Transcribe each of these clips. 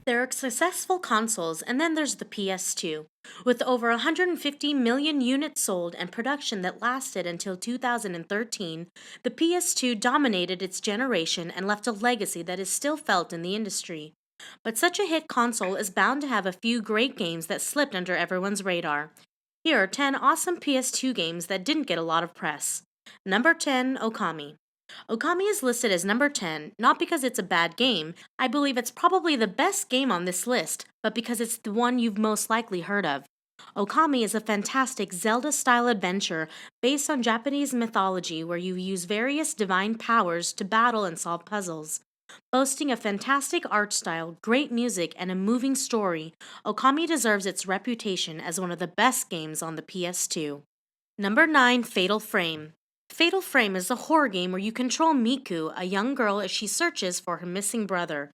There are successful consoles, and then there's the PS2. With over 150 million units sold and production that lasted until 2013, the PS2 dominated its generation and left a legacy that is still felt in the industry. But such a hit console is bound to have a few great games that slipped under everyone's radar. Here are 10 awesome PS2 games that didn't get a lot of press. Number 10, OKAMI. OKAMI is listed as number 10, not because it's a bad game. I believe it's probably the best game on this list, but because it's the one you've most likely heard of. OKAMI is a fantastic Zelda-style adventure based on Japanese mythology where you use various divine powers to battle and solve puzzles. Boasting a fantastic art style, great music, and a moving story, OKAMI deserves its reputation as one of the best games on the PS2. Number 9, Fatal Frame. Fatal Frame is a horror game where you control Miku, a young girl, as she searches for her missing brother.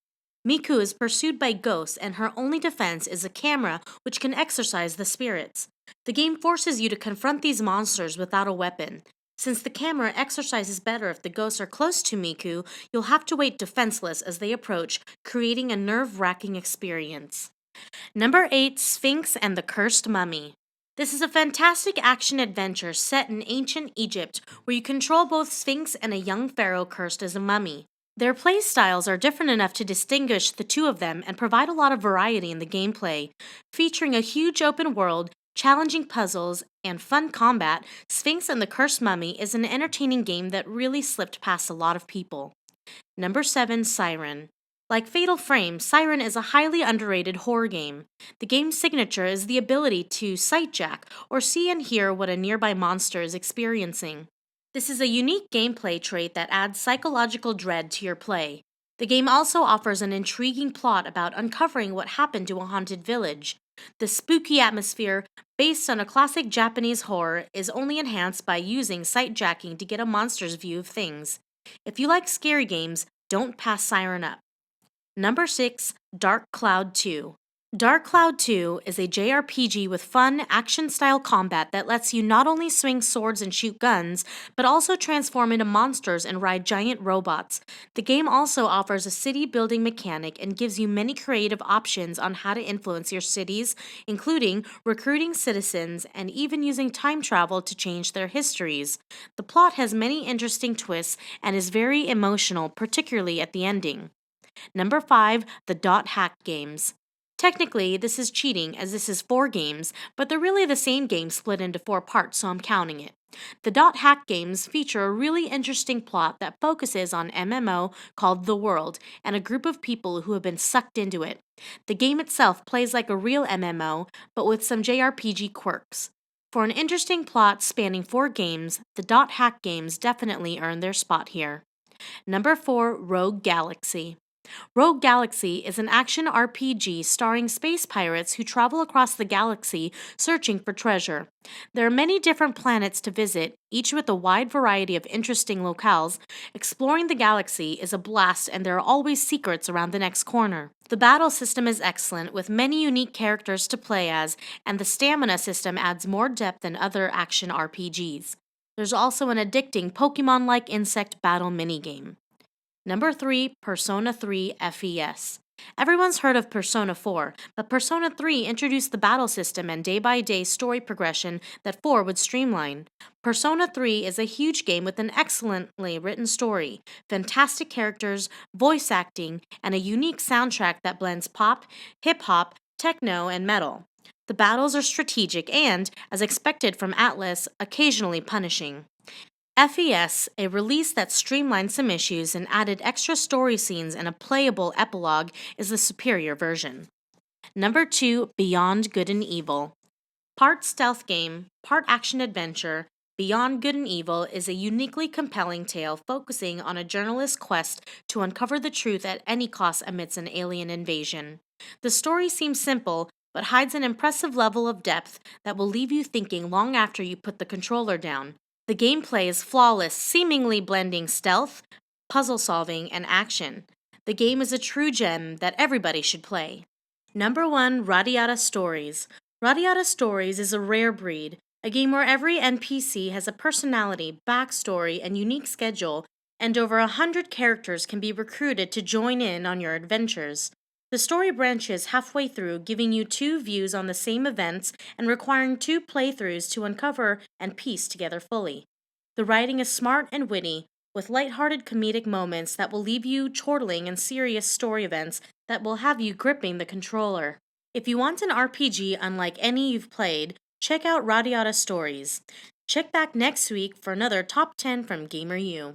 Miku is pursued by ghosts, and her only defense is a camera which can exorcise the spirits. The game forces you to confront these monsters without a weapon. Since the camera exorcises better if the ghosts are close to Miku, you'll have to wait defenseless as they approach, creating a nerve-wracking experience. Number 8, SPHINX and the Cursed Mummy. This is a fantastic action-adventure set in ancient Egypt where you control both Sphinx and a young pharaoh cursed as a mummy. Their play styles are different enough to distinguish the two of them and provide a lot of variety in the gameplay. Featuring a huge open world, challenging puzzles, and fun combat, Sphinx and the Cursed Mummy is an entertaining game that really slipped past a lot of people. Number 7, Siren. Like Fatal Frame, Siren is a highly underrated horror game. The game's signature is the ability to sightjack or see and hear what a nearby monster is experiencing. This is a unique gameplay trait that adds psychological dread to your play. The game also offers an intriguing plot about uncovering what happened to a haunted village. The spooky atmosphere, based on a classic Japanese horror, is only enhanced by using sightjacking to get a monster's view of things. If you like scary games, don't pass Siren up. Number 6, Dark Cloud 2. Dark Cloud 2 is a JRPG with fun, action-style combat that lets you not only swing swords and shoot guns, but also transform into monsters and ride giant robots. The game also offers a city-building mechanic and gives you many creative options on how to influence your cities, including recruiting citizens and even using time travel to change their histories. The plot has many interesting twists and is very emotional, particularly at the ending. Number 5, the Dot Hack games. Technically, this is cheating as this is 4 games, but they're really the same game split into 4 parts, so I'm counting it. The Dot Hack games feature a really interesting plot that focuses on MMO called The World and a group of people who have been sucked into it. The game itself plays like a real MMO, but with some JRPG quirks. For an interesting plot spanning 4 games, the Dot Hack games definitely earn their spot here. Number 4, Rogue Galaxy. Rogue Galaxy is an action RPG starring space pirates who travel across the galaxy searching for treasure. There are many different planets to visit, each with a wide variety of interesting locales. Exploring the galaxy is a blast, and there are always secrets around the next corner. The battle system is excellent, with many unique characters to play as, and the stamina system adds more depth than other action RPGs. There's also an addicting Pokemon-like insect battle minigame. Number 3, Persona 3 FES. Everyone's heard of Persona 4, but Persona 3 introduced the battle system and day-by-day story progression that 4 would streamline. Persona 3 is a huge game with an excellently written story, fantastic characters, voice acting, and a unique soundtrack that blends pop, hip-hop, techno, and metal. The battles are strategic and, as expected from ATLUS, occasionally punishing. FES, a release that streamlined some issues and added extra story scenes and a playable epilogue, is the superior version. Number 2, Beyond Good and Evil. Part stealth game, part action-adventure, Beyond Good and Evil is a uniquely compelling tale focusing on a journalist's quest to uncover the truth at any cost amidst an alien invasion. The story seems simple, but hides an impressive level of depth that will leave you thinking long after you put the controller down. The gameplay is flawless, seemingly blending stealth, puzzle solving, and action. The game is a true gem that everybody should play. Number 1, Radiata Stories. Radiata Stories is a rare breed, a game where every NPC has a personality, backstory, and unique schedule, and over 100 characters can be recruited to join in on your adventures. The story branches halfway through, giving you two views on the same events and requiring two playthroughs to uncover and piece together fully. The writing is smart and witty, with lighthearted comedic moments that will leave you chortling and serious story events that will have you gripping the controller. If you want an RPG unlike any you've played, check out Radiata Stories. Check back next week for another Top 10 from GamerU.